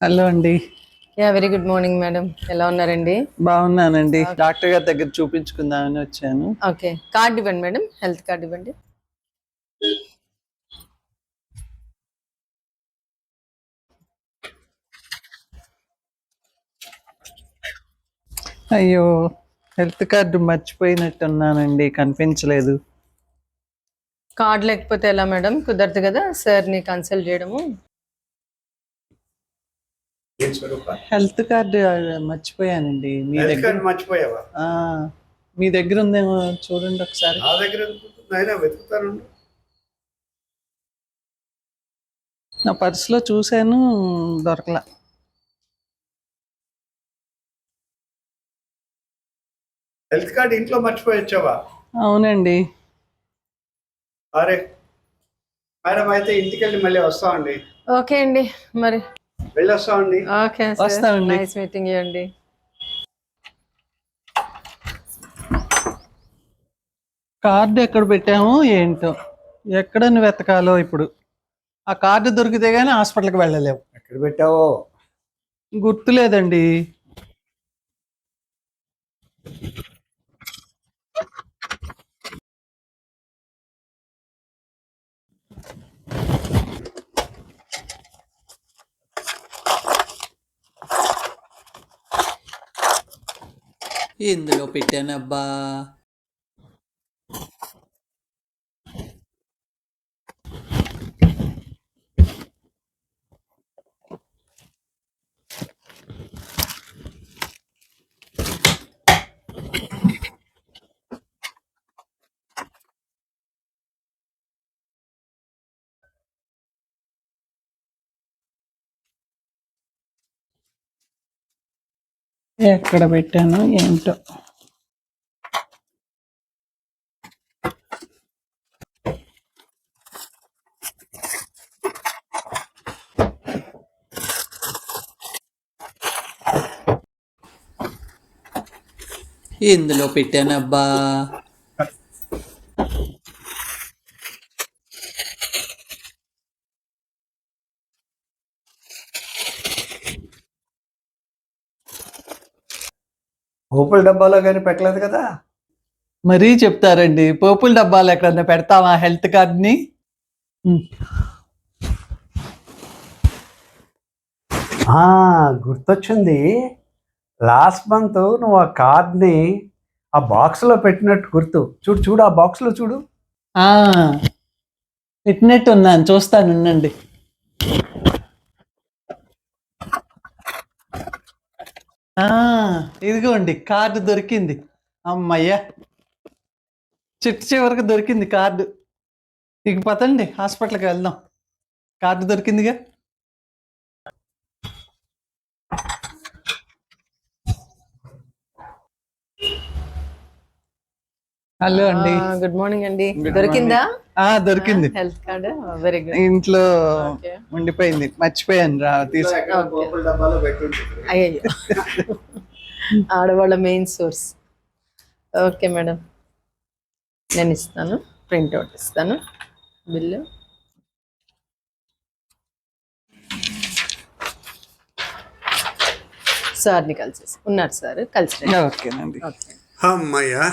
Hello అండి. Very good morning madam. ఎలా ఉన్నారండి? బాగున్నానండి. డాక్టర్ గారి దగ్గర చూపించుకుందామని వచ్చాను. ఓకే, కార్డ్ ఇవ్వండి మేడం, హెల్త్ కార్డ్ ఇవ్వండి. అయ్యో, హెల్త్ కార్డు మర్చిపోయినట్టున్నానండి, కనిపించలేదు. కార్డ్ లేకపోతే ఎలా మేడం? కుదరదు కదా సార్ని కన్సల్ట్ చేయడము. హెల్త్ కార్డు మర్చిపోయానండి. మీ దగ్గర మర్చిపోయావా? మీ దగ్గర ఉందేమో చూడండి ఒకసారి. నా దగ్గర వెతుకుతాను. నా పర్సులో చూశాను, దొరకలా. హెల్త్ కార్డ్ ఇంట్లో మర్చిపోయొచ్చావా? అవునండి. అరే మేడం, అయితే ఇంటికి వెళ్ళి మళ్ళీ వస్తామండి. ఓకే అండి, మరి వెళ్ళి వస్తామండి. ఓకే వస్తామండి. నైస్ మీటింగ్ యూ అండి. కార్డు ఎక్కడ పెట్టామో ఏంటో, ఎక్కడని వెతకాలో ఇప్పుడు. ఆ కార్డు దొరికితే గానీ హాస్పిటల్కి వెళ్ళలేవు. ఎక్కడ పెట్టావో గుర్తులేదండి. ఎందులో పెట్టానబ్బా? ఎక్కడ పెట్టాను ఏంటో. ఎందులో పెట్టానబ్బా? పోపుల డబ్బాలో కానీ పెట్టలేదు కదా. మరీ చెప్తారండి, పోపుల డబ్బాలు ఎక్కడన్నా పెడతావా హెల్త్ కార్డ్ని? గుర్తొచ్చింది. లాస్ట్ మంత్ నువ్వు ఆ కార్డ్ని ఆ బాక్స్లో పెట్టినట్టు గుర్తు. చూడు చూడు, ఆ బాక్స్లో చూడు. పెట్టినట్టు ఉన్నాను, చూస్తాను ఉండండి. ఇదిగోండి, కార్డు దొరికింది. అమ్మయ్యా, చివరికి దొరికింది కార్డు. ఇక పదండి హాస్పిటల్కి వెళ్దాం. కార్డు దొరికిందిగా. హలో అండి. గుడ్ మార్నింగ్ అండి. దొరికిందా? దొరికింది. Health card very good. ఇంట్లో ఉండిపోయింది, మర్చిపోయాను అయ్యో, ఆడవాళ్ళ మెయిన్ సోర్స్. ఓకే మేడం, నేను ఇస్తాను, ప్రింట్అవుట్ ఇస్తాను, బిల్లు. సార్ని కలిసేసి ఉన్నారు సార్, కలిసి. ఓకేనండి. అమ్మయ్యా.